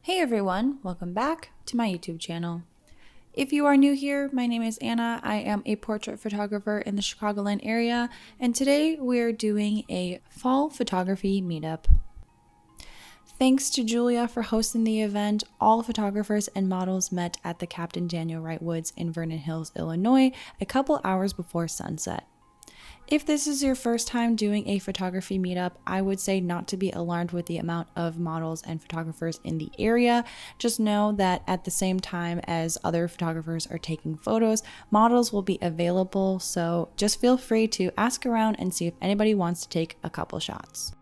Hey everyone, welcome back to my YouTube channel. If you are new here, my name is Anna. I am a portrait photographer in the Chicagoland area, and today we're doing a fall photography meetup. Thanks to Julia for hosting the event, all photographers and models met at the Captain Daniel Wright Woods in Vernon Hills, Illinois, a couple hours before sunset. If this is your first time doing a photography meetup, I would say not to be alarmed with the amount of models and photographers in the area. Just know that at the same time as other photographers are taking photos, models will be available, so just feel free to ask around and see if anybody wants to take a couple shots.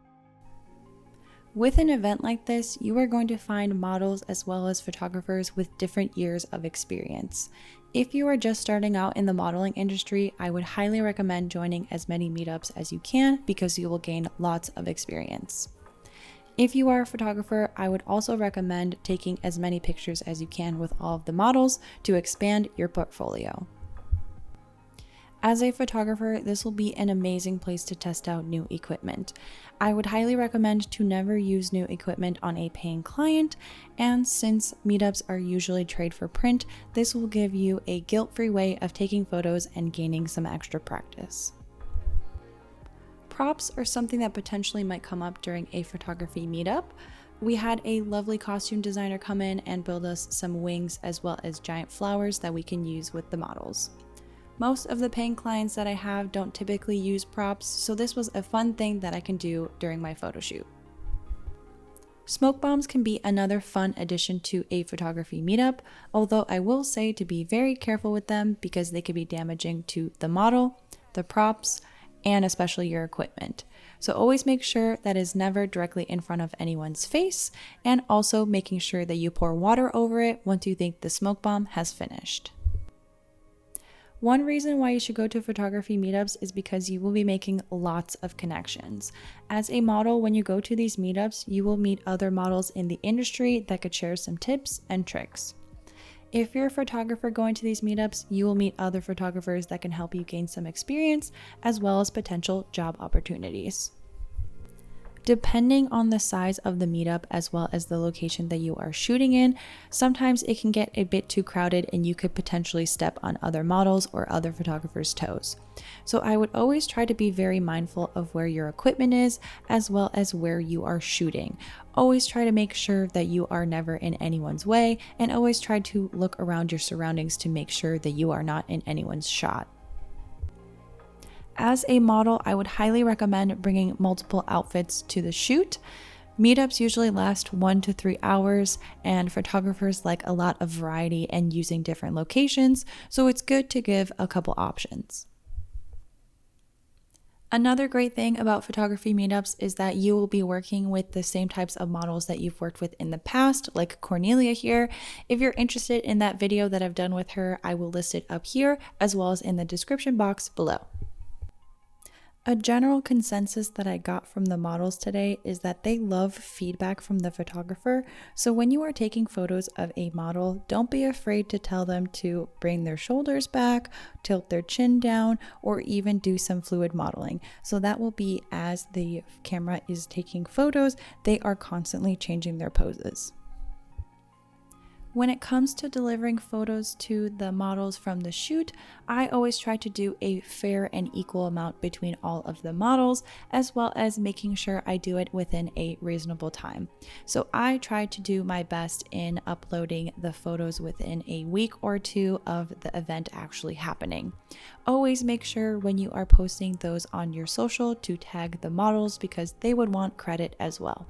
With an event like this, you are going to find models as well as photographers with different years of experience. If you are just starting out in the modeling industry, I would highly recommend joining as many meetups as you can because you will gain lots of experience. If you are a photographer, I would also recommend taking as many pictures as you can with all of the models to expand your portfolio. As a photographer, this will be an amazing place to test out new equipment. I would highly recommend to never use new equipment on a paying client, and since meetups are usually trade for print, this will give you a guilt-free way of taking photos and gaining some extra practice. Props are something that potentially might come up during a photography meetup. We had a lovely costume designer come in and build us some wings as well as giant flowers that we can use with the models. Most of the paying clients that I have don't typically use props, so this was a fun thing that I can do during my photo shoot. Smoke bombs can be another fun addition to a photography meetup, although I will say to be very careful with them because they could be damaging to the model, the props, and especially your equipment. So always make sure that is never directly in front of anyone's face, and also making sure that you pour water over it once you think the smoke bomb has finished. One reason why you should go to photography meetups is because you will be making lots of connections. As a model, when you go to these meetups, you will meet other models in the industry that could share some tips and tricks. If you're a photographer going to these meetups, you will meet other photographers that can help you gain some experience as well as potential job opportunities. Depending on the size of the meetup as well as the location that you are shooting in, sometimes it can get a bit too crowded and you could potentially step on other models or other photographers' toes. So I would always try to be very mindful of where your equipment is as well as where you are shooting. Always try to make sure that you are never in anyone's way, and always try to look around your surroundings to make sure that you are not in anyone's shot. As a model, I would highly recommend bringing multiple outfits to the shoot. Meetups usually last 1 to 3 hours, and photographers like a lot of variety and using different locations, so it's good to give a couple options. Another great thing about photography meetups is that you will be working with the same types of models that you've worked with in the past, like Cornelia here. If you're interested in that video that I've done with her, I will list it up here as well as in the description box below. A general consensus that I got from the models today is that they love feedback from the photographer. So when you are taking photos of a model, don't be afraid to tell them to bring their shoulders back, tilt their chin down, or even do some fluid modeling. So that will be as the camera is taking photos, they are constantly changing their poses. When it comes to delivering photos to the models from the shoot, I always try to do a fair and equal amount between all of the models, as well as making sure I do it within a reasonable time. So I try to do my best in uploading the photos within a week or two of the event actually happening. Always make sure when you are posting those on your social to tag the models because they would want credit as well.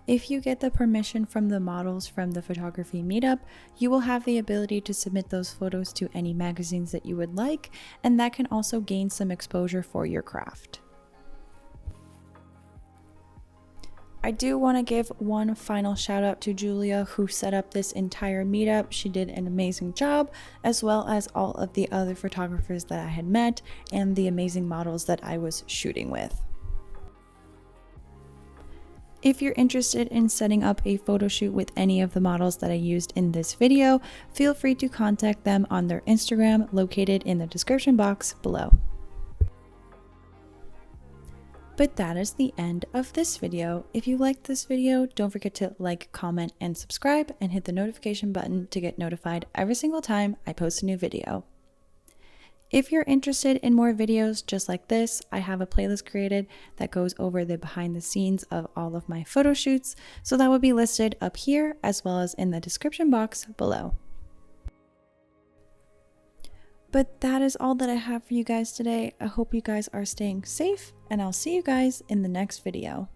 If you get the permission from the models from the photography meetup, you will have the ability to submit those photos to any magazines that you would like, and that can also gain some exposure for your craft. I do want to give one final shout out to Julia, who set up this entire meetup. She did an amazing job, as well as all of the other photographers that I had met and the amazing models that I was shooting with. If you're interested in setting up a photo shoot with any of the models that I used in this video, feel free to contact them on their Instagram located in the description box below. But that is the end of this video. If you liked this video, don't forget to like, comment, and subscribe, and hit the notification button to get notified every single time I post a new video. If you're interested in more videos just like this, I have a playlist created that goes over the behind the scenes of all of my photo shoots, so that will be listed up here as well as in the description box below. But that is all that I have for you guys today. I hope you guys are staying safe, and I'll see you guys in the next video.